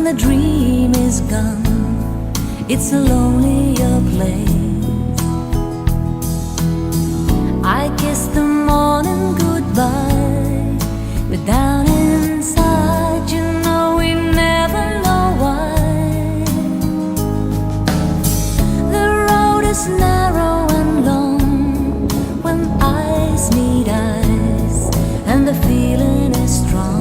the dream is gone, it's a lonelier place. I kiss the morning goodbye, but down inside, you know we never know why. The road is narrow and long when eyes meet eyes, and the feeling is strong.